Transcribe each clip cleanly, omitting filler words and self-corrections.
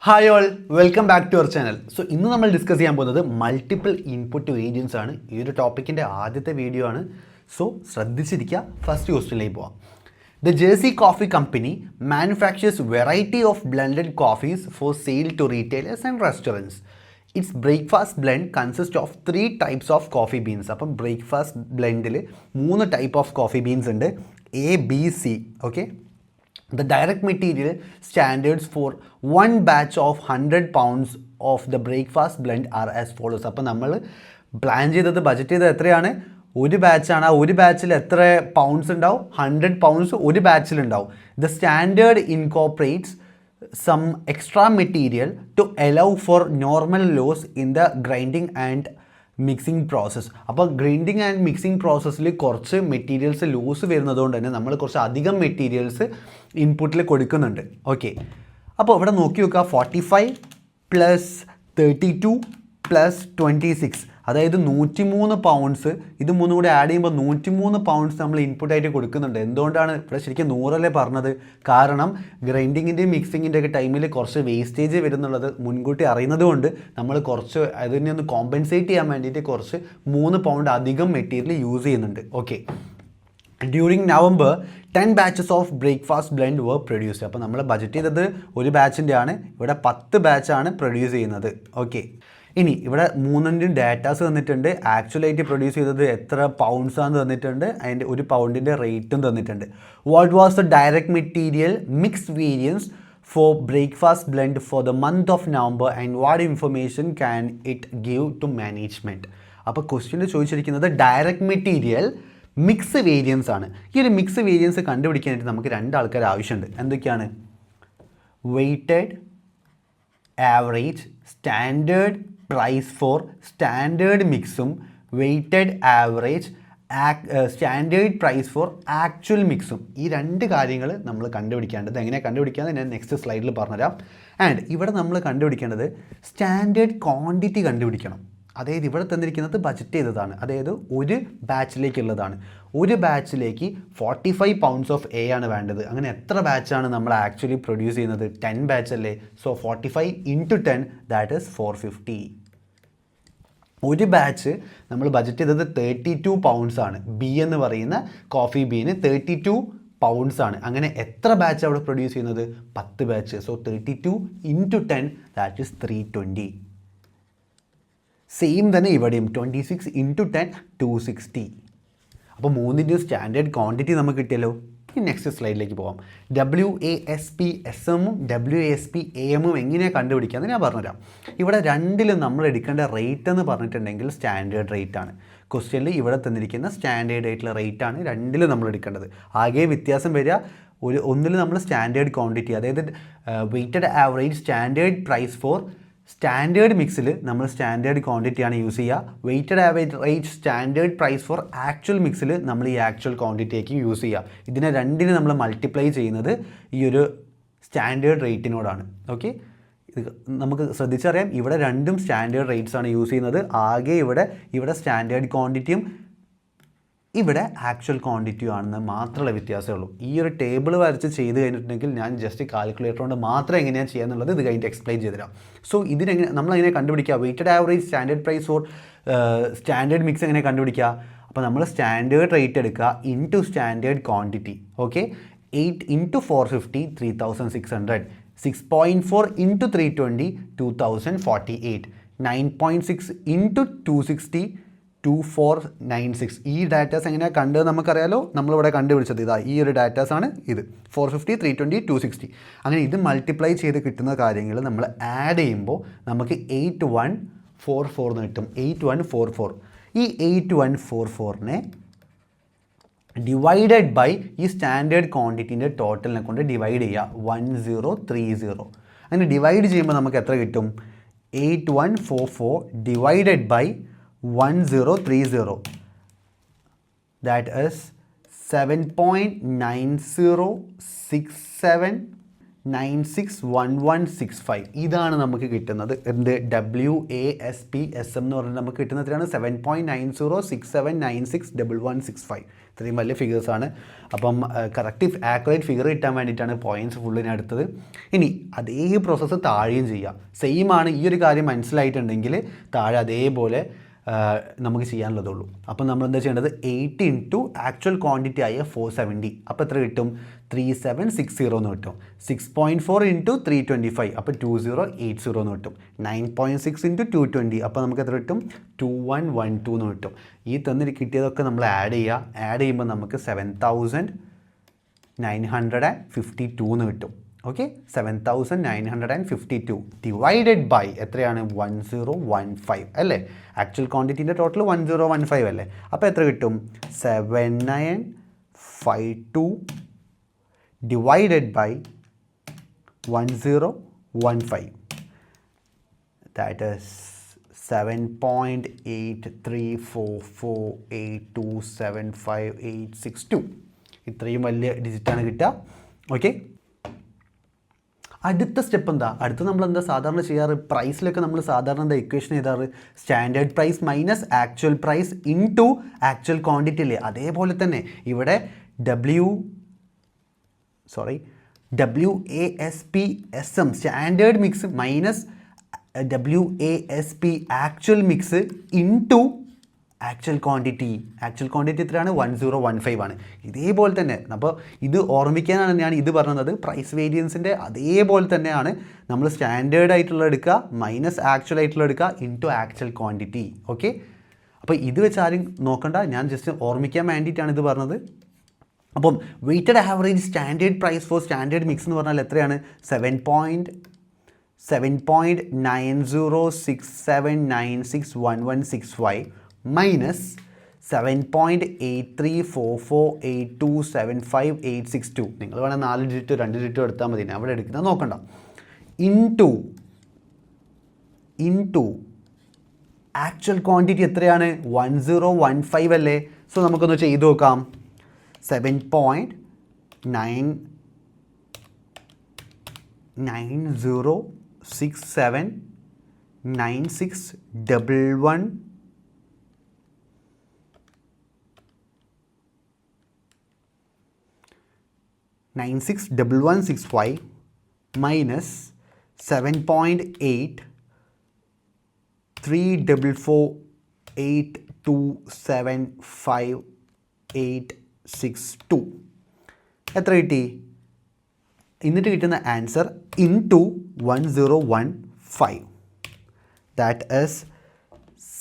Hi all, welcome back to our channel. So ഇന്ന് നമ്മൾ discuss ചെയ്യാൻ പോകുന്നത് മൾട്ടിപ്പിൾ ഇൻപുട്ട് വേരിയൻസ് ആണ്. ഈ ഒരു ടോപ്പിക്കിൻ്റെ ആദ്യത്തെ വീഡിയോ ആണ്. സോ ശ്രദ്ധിച്ചിരിക്കുക. ഫസ്റ്റ് ക്വസ്റ്റ്യനിലേക്ക് പോവാം. The Jersey Coffee Company manufactures variety of blended coffees for sale to retailers and restaurants. Its breakfast blend consists of 3 types of coffee beans. അപ്പം ബ്രേക്ക്ഫാസ്റ്റ് ബ്ലെൻഡിൽ 3 ടൈപ്പ് ഓഫ് കോഫി ബീൻസ് ഉണ്ട്, ABC. Okay, the direct material standards for one batch of 100 pounds of the breakfast blend are as follows. അപ്പോൾ നമ്മൾ plan ചെയ്തത്, budget ചെയ്തത് എത്രയാണ്? ഒരു ബാച്ചാണ്. ആ ഒരു ബാച്ചിൽ എത്ര പൗണ്ട്സ് ഉണ്ടാവും? 100 pounds ഒരു ബാച്ചിലുണ്ടാവും. The standard incorporates some extra material to allow for normal loss in the grinding and mixing process. അപ്പോൾ ഗ്രൈൻഡിങ് ആൻഡ് മിക്സിംഗ് പ്രോസസ്സിൽ കുറച്ച് മെറ്റീരിയൽസ് ലൂസ് വരുന്നതുകൊണ്ട് തന്നെ നമ്മൾ കുറച്ച് അധികം മെറ്റീരിയൽസ് ഇൻപുട്ടിൽ കൊടുക്കുന്നുണ്ട്. ഓക്കെ, അപ്പോൾ ഇവിടെ നോക്കി നോക്കുക. 45 + 32 + 26, അതായത് 103 പൗണ്ട്സ്. ഇത് മൂന്നും കൂടി ആഡ് ചെയ്യുമ്പോൾ 103 പൗണ്ട്സ് നമ്മൾ ഇൻപുട്ടായിട്ട് കൊടുക്കുന്നുണ്ട്. എന്തുകൊണ്ടാണ് ഇവിടെ ശരിക്കും 100 പറഞ്ഞത്? കാരണം ഗ്രൈൻഡിങ്ങിൻ്റെയും മിക്സിങ്ങിൻ്റെ ഒക്കെ ടൈമിൽ കുറച്ച് വേസ്റ്റേജ് വരുന്നുള്ളത് മുൻകൂട്ടി അറിയുന്നത് കൊണ്ട് നമ്മൾ കുറച്ച് അതിനെ ഒന്ന് കോമ്പൻസേറ്റ് ചെയ്യാൻ വേണ്ടിയിട്ട് കുറച്ച് 3 പൗണ്ട് അധികം മെറ്റീരിയൽ യൂസ് ചെയ്യുന്നുണ്ട്. Okay, during November 10 batches of breakfast blend were produced. അപ്പോൾ നമ്മൾ ബജറ്റ് ചെയ്തത് ഒരു ബാച്ചിൻ്റെ ആണ്. ഇവിടെ 10 ബാച്ചാണ് പ്രൊഡ്യൂസ് ചെയ്യുന്നത്. ഓക്കെ, ഇനി ഇവിടെ 3ൻ്റെയും ഡാറ്റാസ് തന്നിട്ടുണ്ട്. ആക്ച്വലായിട്ട് പ്രൊഡ്യൂസ് ചെയ്തത് എത്ര പൗണ്ട്സാന്ന് തന്നിട്ടുണ്ട്. അതിൻ്റെ ഒരു പൗണ്ടിൻ്റെ റേറ്റും തന്നിട്ടുണ്ട്. What was the direct material mixed variance for breakfast blend for the month of November and what information can it give to management. അപ്പോൾ ക്വസ്റ്റ്യനിൽ ചോദിച്ചിരിക്കുന്നത് ഡയറക്റ്റ് മെറ്റീരിയൽ മിക്സ് വേരിയൻസ് ആണ്. ഈ ഒരു മിക്സ് വേരിയൻസ് കണ്ടുപിടിക്കാനായിട്ട് നമുക്ക് 2 ആൾക്കാർ ആവശ്യമുണ്ട്. എന്തൊക്കെയാണ്? Weighted average standard price for standard മിക്സും weighted average standard price for actual മിക്സും. ഈ 2 കാര്യങ്ങൾ നമ്മൾ കണ്ടുപിടിക്കേണ്ടത്. എങ്ങനെ കണ്ടുപിടിക്കാമെന്ന് ഞാൻ നെക്സ്റ്റ് സ്ലൈഡിൽ പറഞ്ഞുതരാം. ആൻഡ് ഇവിടെ നമ്മൾ കണ്ടുപിടിക്കേണ്ടത് സ്റ്റാൻഡേർഡ് ക്വാണ്ടിറ്റി കണ്ടുപിടിക്കണം. അതായത് ഇവിടെ തന്നിരിക്കുന്നത് ബജറ്റ് ചെയ്തതാണ്, അതായത് ഒരു ബാച്ചിലേക്കുള്ളതാണ്. ഒരു ബാച്ചിലേക്ക് 45 pounds ഓഫ് എ ആണ് വേണ്ടത്. അങ്ങനെ എത്ര ബാച്ചാണ് നമ്മൾ ആക്ച്വലി പ്രൊഡ്യൂസ് ചെയ്യുന്നത്? 10 ബാച്ച് അല്ലേ? So 45 × 10 that is 450. ഒരു ബാച്ച് നമ്മൾ ബജറ്റ് ചെയ്തത് 32 pounds ആണ്. ബി എന്ന് പറയുന്ന കോഫി ബീന് 32 pounds ആണ്. അങ്ങനെ എത്ര ബാച്ച് അവിടെ പ്രൊഡ്യൂസ് ചെയ്യുന്നത്? 10 batch. So 32 × 10 that is 320. Same തന്നെ ഇവിടെയും 26 × 10 260. അപ്പോൾ 3ൻ്റെയും സ്റ്റാൻഡേർഡ് ക്വാണ്ടിറ്റി നമുക്ക് കിട്ടിയല്ലോ. ഇനി നെക്സ്റ്റ് സ്ലൈഡിലേക്ക് പോകാം. WASP SMഉം WASP AM എങ്ങനെയാണ് കണ്ടുപിടിക്കാമെന്ന് ഞാൻ പറഞ്ഞുതരാം. ഇവിടെ 2ലും നമ്മൾ എടുക്കേണ്ട റേറ്റ് എന്ന് പറഞ്ഞിട്ടുണ്ടെങ്കിൽ സ്റ്റാൻഡേർഡ് റേറ്റ് ആണ്. ക്വസ്റ്റ്യനിൽ ഇവിടെ തന്നിരിക്കുന്ന സ്റ്റാൻഡേർഡ് ആയിട്ടുള്ള റേറ്റ് ആണ് 2ലും നമ്മൾ എടുക്കേണ്ടത്. ആകെ വ്യത്യാസം വരിക ഒന്നിൽ നമ്മൾ സ്റ്റാൻഡേർഡ് ക്വാണ്ടിറ്റി, അതായത് weighted average standard price for standard മിക്സിൽ നമ്മൾ സ്റ്റാൻഡേർഡ് ക്വാണ്ടിറ്റിയാണ് യൂസ് ചെയ്യുക. Weighted average standard price for actual മിക്സിൽ നമ്മൾ ഈ ആക്ച്വൽ ക്വാണ്ടിറ്റിയേക്ക് യൂസ് ചെയ്യുക. ഇതിനെ 2നെ നമ്മൾ മൾട്ടിപ്ലൈ ചെയ്യുന്നത് ഈ ഒരു സ്റ്റാൻഡേർഡ് റേറ്റിനോടാണ്. ഓക്കെ, ഇത് നമുക്ക് ശ്രദ്ധിച്ചറിയാം. ഇവിടെ 2ഉം സ്റ്റാൻഡേർഡ് റേറ്റ്സ് ആണ് യൂസ് ചെയ്യുന്നത്. ആകെ ഇവിടെ സ്റ്റാൻഡേർഡ് ക്വാണ്ടിറ്റിയും ഇവിടെ ആക്ച്വൽ ക്വാണ്ടിറ്റിയും ആണെന്ന് മാത്രമുള്ള വ്യത്യാസമേ ഉള്ളൂ. ഈ ഒരു ടേബിൾ വരച്ച് ചെയ്ത് കഴിഞ്ഞിട്ടുണ്ടെങ്കിൽ ഞാൻ ജസ്റ്റ് കാൽക്കുലേറ്റർ കൊണ്ട് മാത്രം എങ്ങനെയാണ് ചെയ്യാന്നുള്ളത് ഇത് കഴിഞ്ഞിട്ട് എക്സ്പ്ലെയിൻ ചെയ്തുതരാം. സോ നമ്മളെങ്ങനെ കണ്ടുപിടിക്കുക? Weighted average standard price for standard mix എങ്ങനെ കണ്ടുപിടിക്കുക? അപ്പോൾ നമ്മൾ സ്റ്റാൻഡേർഡ് റേറ്റ് എടുക്കുക ഇൻറ്റു സ്റ്റാൻഡേർഡ് ക്വാണ്ടിറ്റി. ഓക്കെ, 8 × 450 3600, 6.4 × 320 2048, 9.6 × 260 2496. ഈ ഡാറ്റാസ് എങ്ങനെയാണ് കണ്ടത് നമുക്കറിയാലോ. നമ്മളിവിടെ കണ്ടുപിടിച്ചത് ഇതാ ഈ ഒരു ഡാറ്റാസ് ആണ്. ഇത് 450 320 260. അങ്ങനെ ഇത് മൾട്ടിപ്ലൈ ചെയ്ത് കിട്ടുന്ന കാര്യങ്ങൾ നമ്മൾ ആഡ് ചെയ്യുമ്പോൾ നമുക്ക് 8144 എന്ന് കിട്ടും. 8144. ഈ 8144നെ ഡിവൈഡഡ് ബൈ ഈ സ്റ്റാൻഡേർഡ് ക്വാണ്ടിറ്റീൻ്റെ ടോട്ടലിനെ കൊണ്ട് ഡിവൈഡ് ചെയ്യുക 1030. അങ്ങനെ ഡിവൈഡ് ചെയ്യുമ്പോൾ നമുക്ക് എത്ര കിട്ടും? 8144 ഡിവൈഡഡ് ബൈ 1030, that is 7.9067961165. ഇതാണ് നമുക്ക് കിട്ടുന്നത്. എന്ത്? WASP SM എന്ന് പറഞ്ഞാൽ നമുക്ക് കിട്ടുന്ന എത്രയാണ്? 7.9067961165. ഇത്രയും വലിയ ഫിഗേഴ്സാണ്. അപ്പം കറക്റ്റ് ആക്യുറേറ്റ് ഫിഗർ കിട്ടാൻ വേണ്ടിയിട്ടാണ് പോയിൻറ്റ്സ് ഫുള്ളിന് എടുത്തത്. ഇനി അതേ പ്രോസസ്സ് താഴെയും ചെയ്യാം. സെയിം ആണ്. ഈ ഒരു കാര്യം മനസ്സിലായിട്ടുണ്ടെങ്കിൽ താഴെ അതേപോലെ നമുക്ക് ചെയ്യാനുള്ളതുള്ളൂ. അപ്പം നമ്മൾ എന്താ ചെയ്യേണ്ടത്, 8 ഇൻറ്റു ആക്ച്വൽ ക്വാണ്ടിറ്റി ആയ 470. അപ്പോൾ എത്ര കിട്ടും, 3760 എന്ന് കിട്ടും. 6.4 ഇൻറ്റു 325 അപ്പോൾ 2080 എന്ന് കിട്ടും. 9.6 ഇൻറ്റു 220 അപ്പോൾ നമുക്ക് എത്ര കിട്ടും, 2112 എന്ന് കിട്ടും. ഈ തന്നിട്ട് കിട്ടിയതൊക്കെ നമ്മൾ ആഡ് ചെയ്യുമ്പോൾ നമുക്ക് 7952 എന്ന് കിട്ടും. ഓക്കെ, 7952 ഡിവൈഡഡ് ബൈ എത്രയാണ്, 1015 അല്ലേ. ആക്ച്വൽ ക്വാണ്ടിറ്റീൻ്റെ ടോട്ടൽ 1015 അല്ലേ. അപ്പോൾ എത്ര കിട്ടും, 7952 ഡിവൈഡഡ് ബൈ 1015 ദാറ്റ് ഈസ് 7.83448275,862. ഇത്രയും വലിയ ഡിജിറ്റാണ് കിട്ടുക. ഓക്കെ, അടുത്ത സ്റ്റെപ്പ് എന്താ, അടുത്ത് നമ്മൾ എന്താ സാധാരണ ചെയ്യാറ്, പ്രൈസിലൊക്കെ നമ്മൾ സാധാരണ എന്താ ഇക്വേഷൻ എഴുതാറ്, standard price minus actual price into actual quantity അല്ലേ. അതേപോലെ തന്നെ ഇവിടെ WASPSM standard mix minus WASP actual mix into actual quantity എത്രയാണ്, 1015 ആണ്. ഇതേപോലെ തന്നെ അപ്പോൾ ഇത് ഓർമ്മിക്കാനാണ് ഞാൻ ഇത് പറഞ്ഞത്. പ്രൈസ് വേരിയൻസിൻ്റെ അതേപോലെ തന്നെയാണ് നമ്മൾ സ്റ്റാൻഡേർഡ് ആയിട്ടുള്ള എടുക്കുക മൈനസ് ആക്ച്വൽ ആയിട്ടുള്ള എടുക്കുക ഇൻടു ആക്ച്വൽ ക്വാണ്ടിറ്റി. ഓക്കെ, അപ്പോൾ ഇത് വെച്ച് ആരും നോക്കണ്ട, ഞാൻ ജസ്റ്റ് ഓർമ്മിക്കാൻ വേണ്ടിയിട്ടാണ് ഇത് പറഞ്ഞത്. അപ്പം weighted average standard price for standard mix എന്ന് പറഞ്ഞാൽ എത്രയാണ്, 7.9067961165 മൈനസ് 7.83448275,862. നിങ്ങൾ വേണമെങ്കിൽ 4 ഡിജിറ്റോ 2 ഡിജിറ്റോ എടുത്താൽ മതി, ഞാൻ അവിടെ എടുക്കുന്നത് നോക്കണ്ട. ഇൻടു ആക്ച്വൽ ക്വാണ്ടിറ്റി എത്രയാണ്, 1015 അല്ലേ. സോ നമുക്കൊന്ന് ചെയ്ത് നോക്കാം. 7.90679611 961165 minus 7.83448275,862 എത്ര കിട്ടി, എന്നിട്ട് കിട്ടുന്ന ആൻസർ ഇൻടു 1015 ദാറ്റ് ഈസ്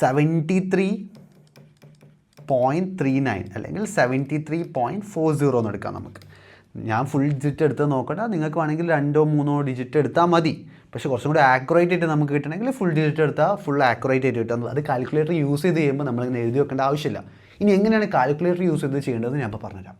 73.39 അല്ലെങ്കിൽ 73.40 എന്ന് എടുക്കാം നമുക്ക്. ഞാൻ ഫുൾ ഡിജിറ്റ് എടുത്ത് നോക്കട്ടെ, നിങ്ങൾക്ക് വേണമെങ്കിൽ 2 or 3 ഡിജിറ്റ് എടുത്താൽ മതി. പക്ഷേ കുറച്ചും കൂടി ആക്യുറേറ്റ് ആയിട്ട് നമുക്ക് കിട്ടണമെങ്കിൽ ഫുൾ ഡിജിറ്റ് എടുത്താൽ ഫുൾ ആക്യുറേറ്റ് ആയിട്ട് കിട്ടും. അത് കാൽക്കുലേറ്റർ യൂസ് ചെയ്ത് ചെയ്യുമ്പോൾ നമ്മളിങ്ങനെ എഴുതി വെക്കേണ്ട ആവശ്യമില്ല. ഇനി എങ്ങനെയാണ് കാൽക്കുലേറ്റർ യൂസ് ചെയ്ത് ചെയ്യേണ്ടതെന്ന് ഞാൻ ഇപ്പോൾ പറഞ്ഞുതരാം.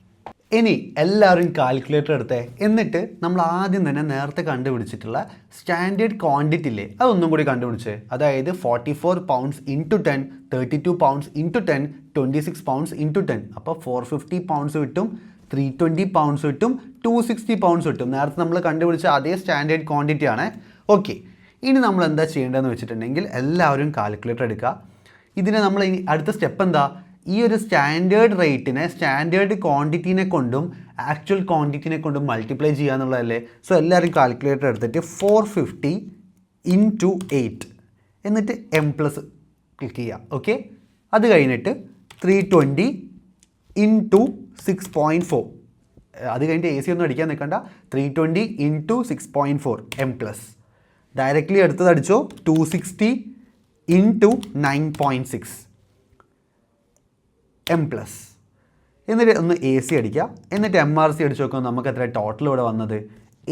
ഇനി എല്ലാവരും കാൽക്കുലേറ്റർ എടുത്തേ, എന്നിട്ട് നമ്മൾ ആദ്യം തന്നെ നേരത്തെ കണ്ടുപിടിച്ചിട്ടുള്ള സ്റ്റാൻഡേർഡ് ക്വാണ്ടിറ്റി ഇല്ലേ അതൊന്നും കൂടി കണ്ടുപിടിച്ചേ. അതായത് 44 pounds into 10, 32 pounds into 10, 26 pounds into 10. അപ്പോൾ 450 pounds കിട്ടും, 320 pounds കിട്ടും, 260 pounds കിട്ടും. നേരത്തെ നമ്മൾ കണ്ടുപിടിച്ച അതേ സ്റ്റാൻഡേർഡ് ക്വാണ്ടിറ്റി ആണ്. ഓക്കെ, ഇനി നമ്മൾ എന്താ ചെയ്യേണ്ടതെന്ന് വെച്ചിട്ടുണ്ടെങ്കിൽ എല്ലാവരും കാൽക്കുലേറ്റർ എടുക്കുക. ഇതിനെ നമ്മൾ ഇനി അടുത്ത സ്റ്റെപ്പ് എന്താ, ഈ ഒരു സ്റ്റാൻഡേർഡ് റേറ്റിനെ സ്റ്റാൻഡേർഡ് ക്വാണ്ടിറ്റീനെ കൊണ്ടും ആക്ച്വൽ ക്വാണ്ടിറ്റീനെ കൊണ്ടും മൾട്ടിപ്ലൈ ചെയ്യുക എന്നുള്ളതല്ലേ. സോ എല്ലാവരും കാൽക്കുലേറ്റർ എടുത്തിട്ട് 450 ഇൻറ്റു 8 എന്നിട്ട് M+ ക്ലിക്ക് ചെയ്യുക. ഓക്കെ, അത് കഴിഞ്ഞിട്ട് 320 ഇൻറ്റു 6.4, അത് കഴിഞ്ഞിട്ട് AC ഒന്നും അടിക്കാൻ നിൽക്കണ്ട. 320 ഇൻറ്റു 6.4 M+. ഡയറക്റ്റ്ലി എടുത്തത് അടിച്ചോ, 260 ഇൻറ്റു 9.6 M+. എന്നിട്ട് ഒന്ന് AC അടിക്കുക, എന്നിട്ട് MRC അടിച്ച് നോക്കുമ്പോൾ നമുക്ക് എത്ര ടോട്ടൽ ഇവിടെ വന്നത്,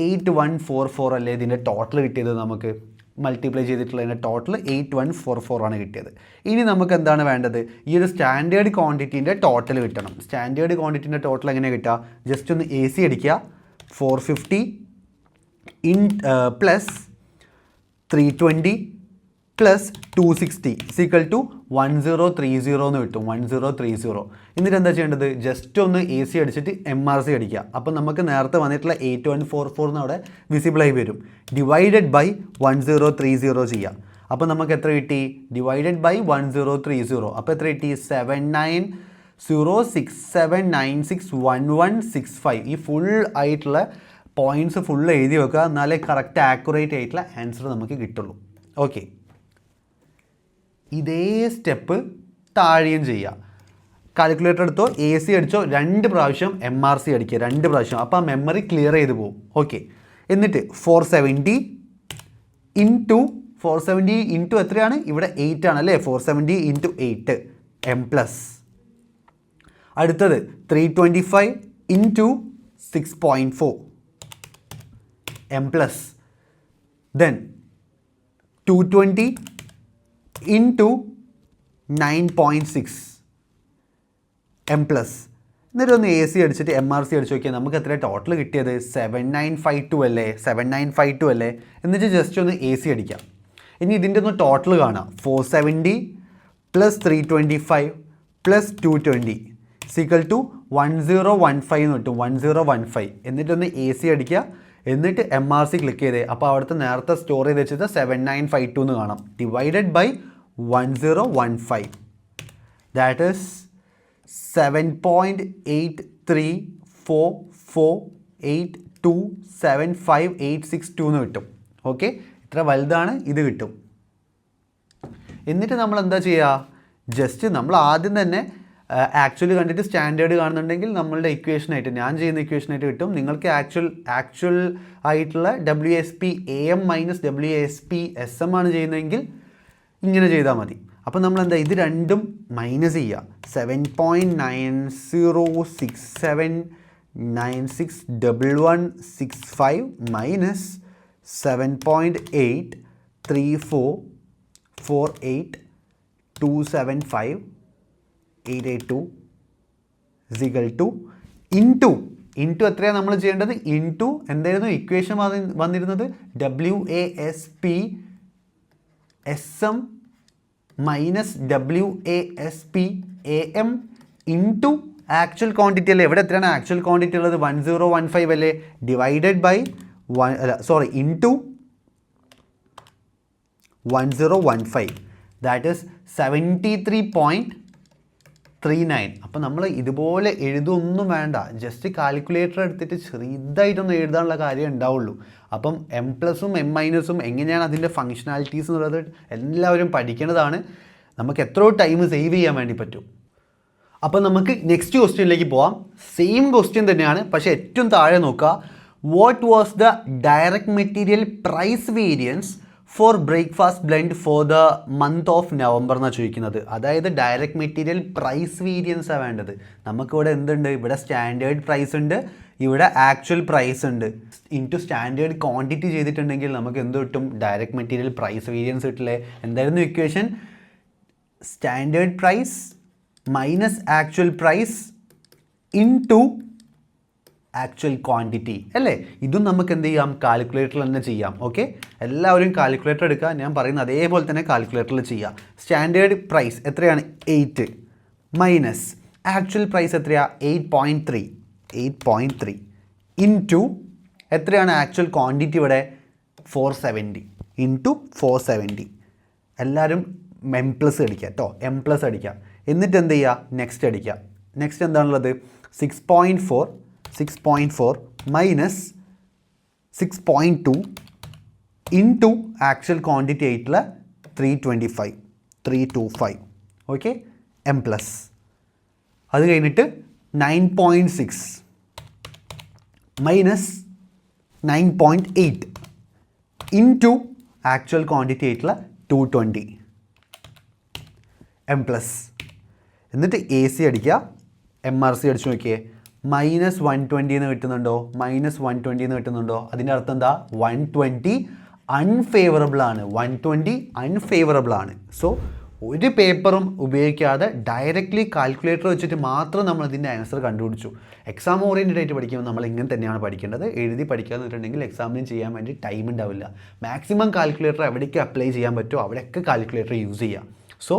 8144 അല്ലേ ഇതിൻ്റെ ടോട്ടൽ കിട്ടിയത്. നമുക്ക് മൾട്ടിപ്ലൈ ചെയ്തിട്ടുള്ളതിൻ്റെ ടോട്ടൽ 8144 ആണ് കിട്ടിയത്. ഇനി നമുക്ക് എന്താണ് വേണ്ടത്, ഈ ഒരു സ്റ്റാൻഡേർഡ് ക്വാണ്ടിറ്റീൻ്റെ ടോട്ടൽ കിട്ടണം. സ്റ്റാൻഡേർഡ് ക്വാണ്ടിറ്റീൻ്റെ ടോട്ടൽ എങ്ങനെ കിട്ടുക, ജസ്റ്റ് ഒന്ന് AC അടിക്കുക. 450 പ്ലസ് 320 പ്ലസ് 260 ഈക്വൽ ടു 1030 എന്ന് കിട്ടും. 1030. എന്നിട്ട് എന്താ ചെയ്യേണ്ടത്, ജസ്റ്റ് ഒന്ന് AC അടിച്ചിട്ട് MRC അടിക്കുക. അപ്പം നമുക്ക് നേരത്തെ വന്നിട്ടുള്ള 8144 എന്ന് അവിടെ വിസിബിളായി വരും. ഡിവൈഡഡ് ബൈ 1030 ചെയ്യുക. അപ്പോൾ നമുക്ക് എത്ര കിട്ടി, ഡിവൈഡഡ് ബൈ 1030. അപ്പോൾ എത്ര കിട്ടി, 0.067961165 ഈ ഫുൾ ആയിട്ടുള്ള പോയിൻറ്റ്സ് ഫുൾ എഴുതി വെക്കുക, എന്നാലേ കറക്റ്റ് ആക്യുറേറ്റ് ആയിട്ടുള്ള ആൻസർ നമുക്ക് കിട്ടുള്ളൂ. ഓക്കെ, ഇതേ സ്റ്റെപ്പ് താഴെയും ചെയ്യുക. കാൽക്കുലേറ്റർ എടുത്തോ, AC അടിച്ചോ, 2 പ്രാവശ്യം MRC അടിക്കുക, 2 പ്രാവശ്യം. അപ്പോൾ ആ മെമ്മറി ക്ലിയർ ചെയ്ത് പോകും. ഓക്കെ, എന്നിട്ട് 470 ഇൻറ്റു എത്രയാണ് ഇവിടെ 8 ആണ് അല്ലേ, 470 ഇൻറ്റു 8 M പ്ലസ്. അടുത്തത് 325 into 6.4 M plus. Then 220 into 9.6 M plus. എന്നിട്ട് ഒന്ന് AC അടിച്ചിട്ട് MRC അടിച്ച് നോക്കിയാൽ നമുക്ക് എത്ര ടോട്ടൽ കിട്ടിയത്? 7952 അല്ലേ, 7952 അല്ലേ. എന്നിട്ട് ജസ്റ്റ് ഒന്ന് AC അടിക്കാം. ഇനി ഇതിൻ്റെ ഒന്ന് ടോട്ടൽ കാണാം. 470 പ്ലസ് 325 പ്ലസ് 220 ഈക്വൽ ടു 1015 എന്ന് കിട്ടും, 1015. എന്നിട്ടൊന്ന് AC അടിക്കുക, എന്നിട്ട് MRC ക്ലിക്ക് ചെയ്തേ. അപ്പോൾ അവിടുത്തെ നേരത്തെ സ്റ്റോർ ചെയ്ത് വെച്ചത് 7952 എന്ന് കാണാം. ഡിവൈഡഡ് ബൈ 1015, ദാറ്റ് ഈസ് 7.83448275862 എന്ന് കിട്ടും. ഓക്കെ, ഇത്ര വലുതാണ്, ഇത് കിട്ടും. എന്നിട്ട് നമ്മൾ എന്താ ചെയ്യുക? ജസ്റ്റ് നമ്മൾ ആദ്യം തന്നെ ആക്ച്വലി കണ്ടിട്ട് സ്റ്റാൻഡേർഡ് കാണുന്നുണ്ടെങ്കിൽ നമ്മളുടെ ഇക്വേഷനായിട്ട്, ഞാൻ ചെയ്യുന്ന ഇക്വേഷനായിട്ട് കിട്ടും. നിങ്ങൾക്ക് ആക്ച്വൽ ആയിട്ടുള്ള WSP AM minus WSP SM ആണ് ചെയ്യുന്നതെങ്കിൽ ഇങ്ങനെ ചെയ്താൽ മതി. അപ്പോൾ നമ്മൾ എന്താ, ഇത് രണ്ടും മൈനസ് ചെയ്യുക. 7.9067961165 മൈനസ് 7.8348275 ഈക്വൽ ടു ഇൻറ്റു എത്രയാണ് നമ്മൾ ചെയ്യേണ്ടത്? ഇൻറ്റു എന്തായിരുന്നു ഇക്വേഷൻ വന്നിരുന്നത്? WASP SM minus WASP AM into actual quantity അല്ലേ. ഇവിടെ എത്രയാണ് ആക്ച്വൽ ക്വാണ്ടിറ്റി ഉള്ളത്? 1015 അല്ലേ. Divided by into 1015, that is 73.39. അപ്പോൾ നമ്മൾ ഇതുപോലെ എഴുതൊന്നും വേണ്ട, ജസ്റ്റ് കാൽക്കുലേറ്റർ എടുത്തിട്ട് ചെറുതായിട്ടൊന്ന് എഴുതാനുള്ള കാര്യം ഉണ്ടാവുള്ളൂ. അപ്പം M പ്ലസും M മൈനസും എങ്ങനെയാണ് അതിൻ്റെ ഫങ്ഷനാലിറ്റീസ് എന്നുള്ളത് എല്ലാവരും പഠിക്കേണ്ടതാണ്. നമുക്ക് എത്രയോ ടൈം സേവ് ചെയ്യാൻ വേണ്ടി പറ്റും. അപ്പോൾ നമുക്ക് നെക്സ്റ്റ് ക്വസ്റ്റ്യനിലേക്ക് പോവാം. സെയിം ക്വസ്റ്റ്യൻ തന്നെയാണ്, പക്ഷേ ഏറ്റവും താഴെ നോക്കുക. What was the direct material price variance for breakfast blend for the month of November എന്നാണ് ചോദിക്കുന്നത്. അതായത് ഡയറക്റ്റ് മെറ്റീരിയൽ പ്രൈസ് വേരിയൻസാണ് വേണ്ടത്. നമുക്കിവിടെ എന്തുണ്ട്? ഇവിടെ സ്റ്റാൻഡേർഡ് പ്രൈസ് ഉണ്ട്, ഇവിടെ ആക്ച്വൽ പ്രൈസ് ഉണ്ട്. ഇൻറ്റു സ്റ്റാൻഡേർഡ് ക്വാണ്ടിറ്റി ചെയ്തിട്ടുണ്ടെങ്കിൽ നമുക്ക് എന്ത് കിട്ടും? ഡയറക്റ്റ് മെറ്റീരിയൽ പ്രൈസ് വേരിയൻസ് കിട്ടില്ലേ. എന്തായിരുന്നു equation? Standard price minus actual price into actual quantity അല്ലേ. ഇതും നമുക്ക് എന്ത് ചെയ്യാം? കാൽക്കുലേറ്ററിൽ തന്നെ ചെയ്യാം. ഓക്കെ, എല്ലാവരും കാൽക്കുലേറ്റർ എടുക്കുക. ഞാൻ പറയുന്നത് അതേപോലെ തന്നെ കാൽക്കുലേറ്ററിൽ ചെയ്യാം. സ്റ്റാൻഡേർഡ് പ്രൈസ് എത്രയാണ്? 8 മൈനസ് ആക്ച്വൽ പ്രൈസ് എത്രയാണ്? 8.3 ഇൻറ്റു എത്രയാണ് ആക്ച്വൽ ക്വാണ്ടിറ്റി ഇവിടെ? 470 ഇൻറ്റു 470. എല്ലാവരും M പ്ലസ് അടിക്കുക കേട്ടോ, M പ്ലസ് അടിക്കുക. എന്നിട്ട് എന്ത് ചെയ്യുക? നെക്സ്റ്റ് അടിക്കുക. നെക്സ്റ്റ് എന്താണുള്ളത്? 6.4 മൈനസ് 6.2 ഇൻറ്റു ആക്ച്വൽ ക്വാണ്ടിറ്റി ആയിട്ടുള്ള 325. Okay, M plus. അത് കഴിഞ്ഞിട്ട് 9.6 മൈനസ് 9.8 ഇൻറ്റു ആക്ച്വൽ ക്വാണ്ടിറ്റി ആയിട്ടുള്ള 220 M പ്ലസ്. എന്നിട്ട് AC അടിക്കുക, MRC അടിച്ച് നോക്കിയേ. മൈനസ് 120 എന്ന് കിട്ടുന്നുണ്ടോ? മൈനസ് 120 എന്ന് കിട്ടുന്നുണ്ടോ? അതിൻ്റെ അർത്ഥം എന്താ? 120 അൺഫേവറബിൾ ആണ്. 120 അൺഫേവറബിൾ ആണ്. സോ ഒരു പേപ്പറും ഉപയോഗിക്കാതെ ഡയറക്റ്റ്ലി കാൽക്കുലേറ്റർ വെച്ചിട്ട് മാത്രം നമ്മൾ ഇതിൻ്റെ ആൻസർ കണ്ടുപിടിച്ചു. എക്സാം ഓറിയൻറ്റഡ് ആയിട്ട് പഠിക്കുമ്പോൾ നമ്മൾ ഇങ്ങനെ തന്നെയാണ് പഠിക്കേണ്ടത്. എഴുതി പഠിക്കാന്ന് വെച്ചിട്ടുണ്ടെങ്കിൽ എക്സാമിന് ചെയ്യാൻ വേണ്ടി ടൈം ഉണ്ടാവില്ല. മാക്സിമം കാൽക്കുലേറ്റർ എവിടേക്ക് അപ്ലൈ ചെയ്യാൻ പറ്റുമോ അവിടെയൊക്കെ കാൽക്കുലേറ്റർ യൂസ് ചെയ്യുക. സോ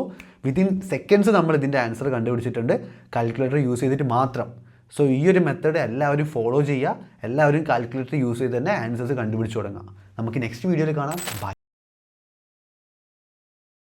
വിത്തിൻ സെക്കൻഡ്സ് നമ്മൾ ഇതിൻ്റെ ആൻസർ കണ്ടുപിടിച്ചിട്ടുണ്ട് കാൽക്കുലേറ്റർ യൂസ് ചെയ്തിട്ട് മാത്രം. സോ ഈ ഒരു മെത്തേഡ് എല്ലാവരും ഫോളോ ചെയ്യുക. എല്ലാവരും കാൽക്കുലേറ്റർ യൂസ് ചെയ്ത് തന്നെ ആൻസേഴ്സ് കണ്ടുപിടിച്ച് തുടങ്ങുക. നമുക്ക് നെക്സ്റ്റ് വീഡിയോയിൽ കാണാം. ബൈ.